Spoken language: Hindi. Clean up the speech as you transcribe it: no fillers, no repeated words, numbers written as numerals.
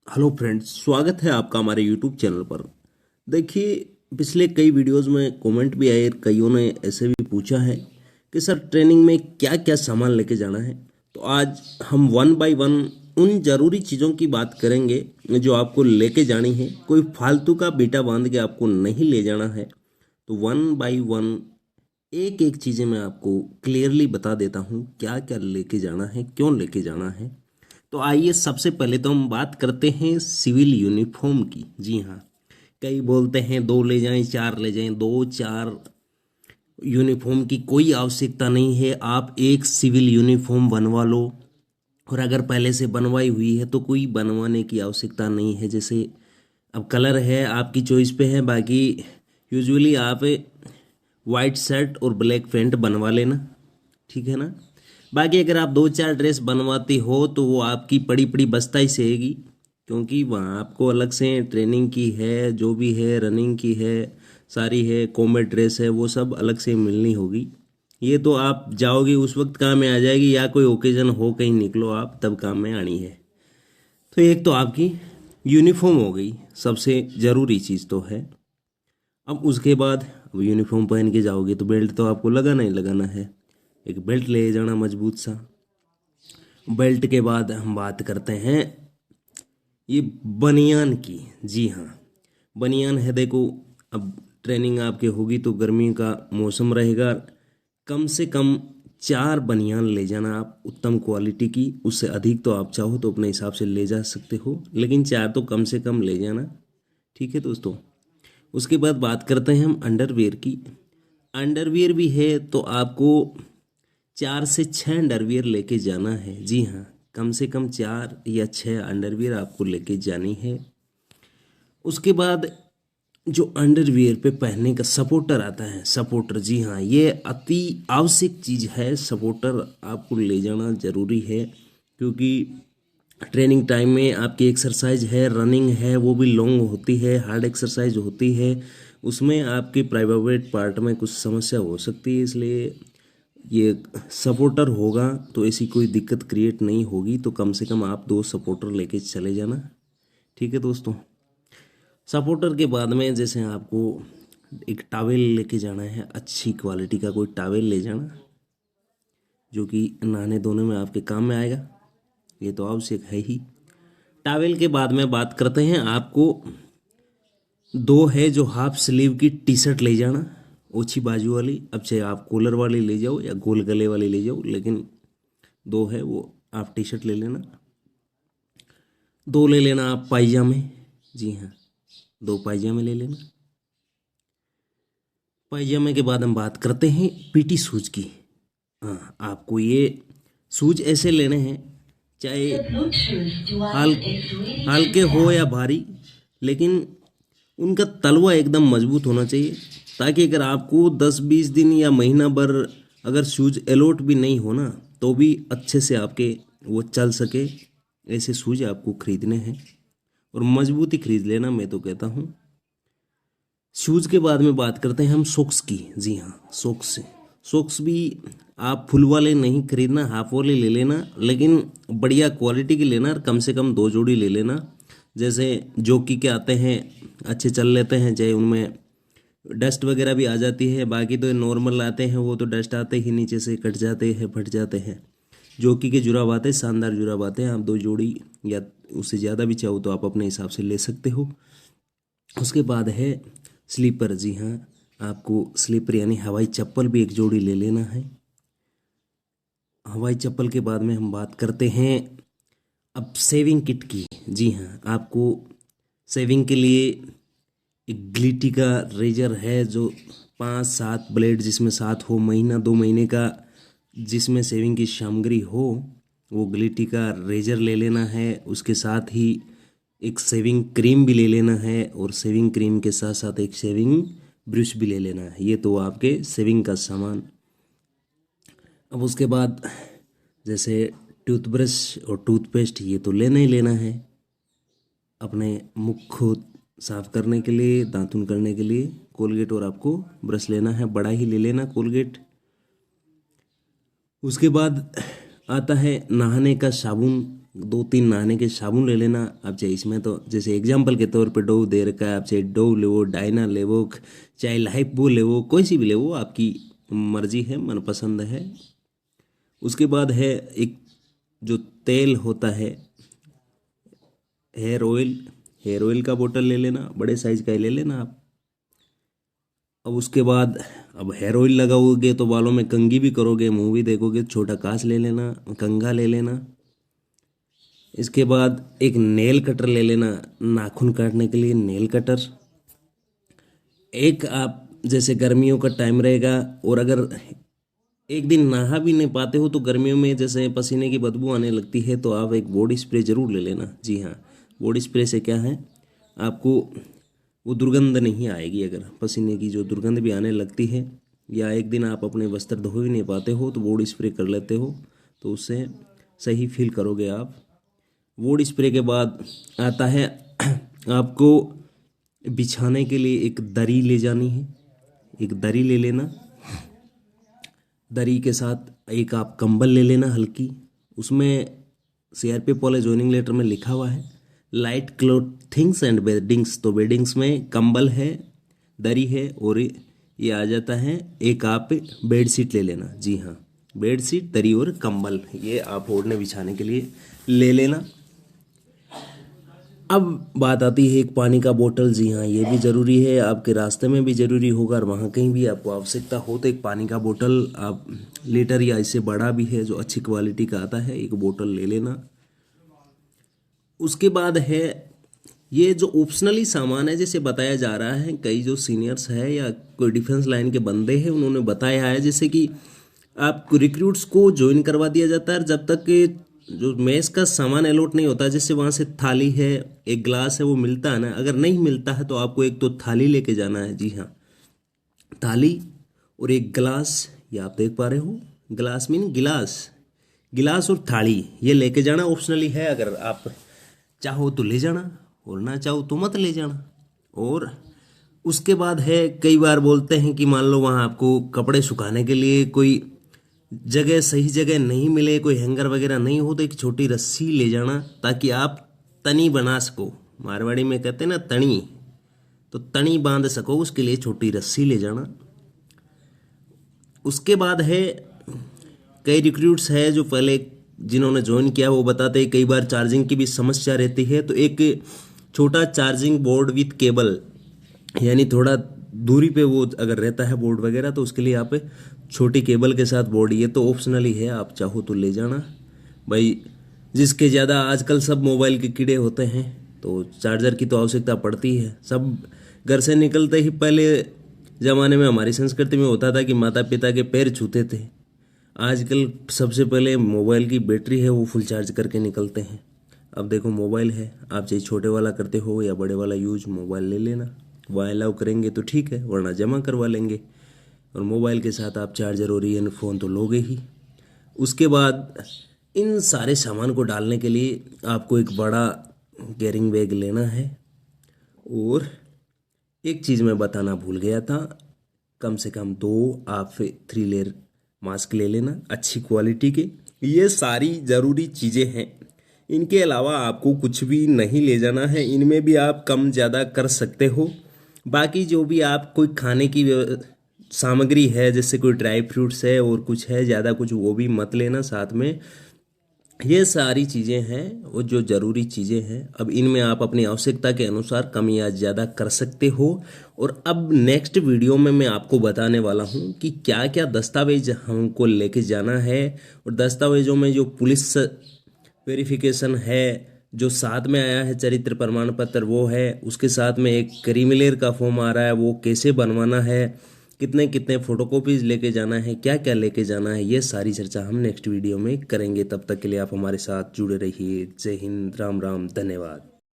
हेलो फ्रेंड्स, स्वागत है आपका हमारे यूट्यूब चैनल पर। देखिए, पिछले कई वीडियोस में कमेंट भी आए, कईयों ने ऐसे भी पूछा है कि सर ट्रेनिंग में क्या क्या सामान लेके जाना है। तो आज हम वन बाय वन उन ज़रूरी चीज़ों की बात करेंगे जो आपको लेके जानी है। कोई फालतू का बीटा बांध के आपको नहीं ले जाना है। तो वन बाय वन एक एक चीज़ें मैं आपको क्लियरली बता देता हूँ, क्या क्या लेके जाना है, क्यों लेके जाना है। तो आइए, सबसे पहले तो हम बात करते हैं सिविल यूनिफॉर्म की। जी हाँ, कई बोलते हैं दो ले जाएं, चार ले जाएं। दो चार यूनिफॉर्म की कोई आवश्यकता नहीं है। आप एक सिविल यूनिफॉर्म बनवा लो, और अगर पहले से बनवाई हुई है तो कोई बनवाने की आवश्यकता नहीं है। जैसे अब कलर है आपकी चॉइस पे है, बाकी यूजुअली आप वाइट शर्ट और ब्लैक पैंट बनवा लेना, ठीक है ना। बाकी अगर आप दो चार ड्रेस बनवाती हो तो वो आपकी पड़ी पड़ी बस्ता ही सहेगी, क्योंकि वहाँ आपको अलग से ट्रेनिंग की है, जो भी है रनिंग की है, सारी है, कॉम्बैट ड्रेस है, वो सब अलग से मिलनी होगी। ये तो आप जाओगे उस वक्त काम में आ जाएगी, या कोई ओकेजन हो कहीं निकलो आप तब काम में आनी है। तो एक तो आपकी यूनिफॉर्म हो गई, सबसे ज़रूरी चीज़ तो है। अब उसके बाद अब यूनिफॉर्म पहन के जाओगे तो बेल्ट तो आपको लगाना ही लगाना है। एक बेल्ट ले जाना मजबूत सा। बेल्ट के बाद हम बात करते हैं ये बनियान की। जी हाँ, बनियान है। देखो, अब ट्रेनिंग आपके होगी तो गर्मी का मौसम रहेगा। कम से कम चार बनियान ले जाना आप, उत्तम क्वालिटी की। उससे अधिक तो आप चाहो तो अपने हिसाब से ले जा सकते हो, लेकिन चार तो कम से कम ले जाना, ठीक है दोस्तों। उसके बाद बात करते हैं हम अंडरवियर की। अंडरवियर भी है तो आपको चार से छः अंडरवियर लेके जाना है। जी हाँ, कम से कम चार या छः अंडरवियर आपको लेके जानी है। उसके बाद जो अंडरवियर पे पहनने का सपोर्टर आता है, सपोर्टर, जी हाँ, ये अति आवश्यक चीज़ है। सपोर्टर आपको ले जाना ज़रूरी है, क्योंकि ट्रेनिंग टाइम में आपकी एक्सरसाइज है, रनिंग है, वो भी लॉन्ग होती है, हार्ड एक्सरसाइज होती है। उसमें आपके प्राइवेट पार्ट में कुछ समस्या हो सकती है, इसलिए ये सपोर्टर होगा तो ऐसी कोई दिक्कत क्रिएट नहीं होगी। तो कम से कम आप दो सपोर्टर लेके चले जाना, ठीक है दोस्तों। सपोर्टर के बाद में जैसे आपको एक टॉवेल लेके जाना है, अच्छी क्वालिटी का कोई टॉवेल ले जाना, जो कि नहाने धोने में आपके काम में आएगा। ये तो आवश्यक है ही। टॉवेल के बाद में बात करते हैं, आपको दो है जो हाफ स्लीव की टी शर्ट ले जाना, ओछी बाजू वाली। अब चाहे आप कॉलर वाली ले जाओ या गोल गले वाली ले जाओ, लेकिन दो है वो आप टी शर्ट ले लेना। दो ले लेना आप पायजामे। जी हाँ, दो पायजामे ले लेना। पायजामे के बाद हम बात करते हैं पीटी शूज की। हाँ, आपको ये शूज ऐसे लेने हैं, चाहे हाल हल्के हो या भारी, लेकिन उनका तलवा एकदम मजबूत होना चाहिए, ताकि अगर आपको 10-20 दिन या महीना भर अगर शूज अलॉट भी नहीं हो ना, तो भी अच्छे से आपके वो चल सके। ऐसे शूज आपको खरीदने हैं, और मजबूती खरीद लेना, मैं तो कहता हूँ। शूज़ के बाद में बात करते हैं हम सॉक्स की। जी हाँ, सॉक्स। सॉक्स भी आप फुल वाले नहीं खरीदना, हाफ वाले ले लेना, लेकिन बढ़िया क्वालिटी के लेना, और कम से कम दो जोड़ी ले लेना। जैसे जॉकी के आते हैं, अच्छे चल लेते हैं, चाहे उनमें डस्ट वगैरह भी आ जाती है। बाकी तो नॉर्मल आते हैं, वो तो डस्ट आते ही नीचे से कट जाते हैं, फट जाते हैं। जॉकी के जुराब आते हैं, शानदार जुराब आते हैं। आप दो जोड़ी या उससे ज़्यादा भी चाहो तो आप अपने हिसाब से ले सकते हो। उसके बाद है स्लीपर। जी हाँ, आपको स्लीपर यानी हवाई चप्पल भी एक जोड़ी ले लेना है। हवाई चप्पल के बाद में हम बात करते हैं अब सेविंग किट की। जी हाँ, आपको सेविंग के लिए एक ग्लिटी का रेजर है, जो 5-7 ब्लेड जिसमें साथ हो, महीना 2 महीने का जिसमें सेविंग की सामग्री हो, वो ग्लिटी का रेजर ले लेना है। उसके साथ ही एक सेविंग क्रीम भी ले लेना है, और सेविंग क्रीम के साथ साथ एक सेविंग ब्रश भी ले लेना है। ये तो आपके सेविंग का सामान। अब उसके बाद जैसे टूथब्रश और टूथपेस्ट, ये तो लेना ही लेना है अपने मुख को साफ करने के लिए, दातुन करने के लिए। कोलगेट और आपको ब्रश लेना है, बड़ा ही ले लेना कोलगेट। उसके बाद आता है नहाने का साबुन, 2-3 नहाने के साबुन ले लेना। आप चाहे इसमें तो जैसे एग्जाम्पल के तौर पे डोव दे रखा है, आप चाहे डोव ले वो, डायना ले वो, चाहे लाइफबॉय ले वो, कोई सी भी ले वो, आपकी मर्जी है, मनपसंद है। उसके बाद है एक जो तेल होता है हेयर ऑयल का बोतल ले लेना, बड़े साइज का ही ले लेना आप। अब उसके बाद अब हेयर ऑयल लगाओगे तो बालों में कंघी भी करोगे, मुंह भी देखोगे, छोटा कांच ले लेना, कंघा ले लेना। इसके बाद एक नेल कटर ले लेना, नाखून काटने के लिए नेल कटर। एक आप जैसे गर्मियों का टाइम रहेगा और अगर एक दिन नहा भी नहीं पाते हो तो गर्मियों में जैसे पसीने की बदबू आने लगती है तो आप एक बॉडी स्प्रे ज़रूर ले लेना। जी हाँ, बॉडी स्प्रे से क्या है, आपको वो दुर्गंध नहीं आएगी। अगर पसीने की जो दुर्गंध भी आने लगती है या एक दिन आप अपने वस्त्र धो ही नहीं पाते हो तो बॉडी स्प्रे कर लेते हो तो उससे सही फील करोगे आप। बॉडी स्प्रे के बाद आता है आपको बिछाने के लिए एक दरी ले जानी है, एक दरी ले लेना। दरी के साथ एक आप कंबल ले लेना हल्की, उसमें सीआरपीएफ वाले ज्वाइनिंग लेटर में लिखा हुआ है लाइट क्लोथिंग्स एंड बेडिंग्स, तो बेडिंग्स में कंबल है, दरी है और ये आ जाता है एक आप बेड शीट ले लेना। जी हाँ, बेड शीट, दरी और कंबल ये आप ओढ़ने बिछाने के लिए ले लेना। अब बात आती है एक पानी का बोतल। जी हाँ, ये भी ज़रूरी है, आपके रास्ते में भी ज़रूरी होगा और वहाँ कहीं भी आपको आवश्यकता हो तो एक पानी का बोतल आप लीटर या इससे बड़ा भी है जो अच्छी क्वालिटी का आता है, एक बोतल ले लेना। उसके बाद है ये जो ऑप्शनली सामान है, जैसे बताया जा रहा है, कई जो सीनियर्स है या कोई डिफेंस लाइन के बंदे हैं उन्होंने बताया है जैसे कि आप रिक्रूट्स को ज्वाइन करवा दिया जाता है जब तक कि जो मेस का सामान अलॉट नहीं होता, जैसे वहाँ से थाली है, एक गिलास है, वो मिलता है ना, अगर नहीं मिलता है तो आपको एक तो थाली लेके जाना है। जी हाँ, थाली और एक गिलास, ये आप देख पा रहे हो, गिलास मीन गिलास, गिलास और थाली ये लेके जाना ऑप्शनली है। अगर आप चाहो तो ले जाना और ना चाहो तो मत ले जाना। और उसके बाद है कई बार बोलते हैं कि मान लो वहाँ आपको कपड़े सुखाने के लिए कोई जगह, सही जगह नहीं मिले, कोई हैंगर वगैरह नहीं हो तो एक छोटी रस्सी ले जाना ताकि आप तनी बना सको। मारवाड़ी में कहते हैं ना तनी, तो तनी बांध सको, उसके लिए छोटी रस्सी ले जाना। उसके बाद है कई रिक्रूट्स है जो पहले जिन्होंने ज्वाइन किया वो बताते हैं कई बार चार्जिंग की भी समस्या रहती है, तो एक छोटा चार्जिंग बोर्ड विथ केबल, यानी थोड़ा दूरी पे वो अगर रहता है बोर्ड वगैरह तो उसके लिए आप छोटी केबल के साथ बोर्ड, ये तो ऑप्शनली है, आप चाहो तो ले जाना भाई। जिसके ज़्यादा आजकल सब मोबाइल के कीड़े होते हैं तो चार्जर की तो आवश्यकता पड़ती है। सब घर से निकलते ही पहले ज़माने में हमारी संस्कृति में होता था कि माता पिता के पैर छूते थे, आजकल सबसे पहले मोबाइल की बैटरी है वो फुल चार्ज करके निकलते हैं। अब देखो मोबाइल है, आप चाहे छोटे वाला करते हो या बड़े वाला यूज, मोबाइल ले लेना। वह अलाउ करेंगे तो ठीक है, वरना जमा करवा लेंगे। और मोबाइल के साथ आप चार्जर और ईयरफोन तो लोगे ही। उसके बाद इन सारे सामान को डालने के लिए आपको एक बड़ा कैरिंग बैग लेना है। और एक चीज़ मैं बताना भूल गया था, कम से कम 2 आप 3 लेयर मास्क ले लेना अच्छी क्वालिटी के। ये सारी ज़रूरी चीज़ें हैं, इनके अलावा आपको कुछ भी नहीं ले जाना है। इनमें भी आप कम ज़्यादा कर सकते हो। बाकी जो भी आप कोई खाने की सामग्री है, जैसे कोई ड्राई फ्रूट्स है और कुछ है ज़्यादा कुछ, वो भी मत लेना साथ में। ये सारी चीज़ें हैं वो जो ज़रूरी चीज़ें हैं। अब इनमें आप अपनी आवश्यकता के अनुसार कम या ज़्यादा कर सकते हो। और अब नेक्स्ट वीडियो में मैं आपको बताने वाला हूँ कि क्या क्या दस्तावेज हमको लेके जाना है, और दस्तावेजों में जो पुलिस वेरिफिकेशन है, जो साथ में आया है चरित्र प्रमाण पत्र वो है, उसके साथ में एक क्रीमिलेयर का फॉर्म आ रहा है वो कैसे बनवाना है, कितने कितने फोटोकॉपीज लेके जाना है, क्या क्या लेके जाना है, ये सारी चर्चा हम नेक्स्ट वीडियो में करेंगे। तब तक के लिए आप हमारे साथ जुड़े रहिए। जय हिंद, राम राम, धन्यवाद।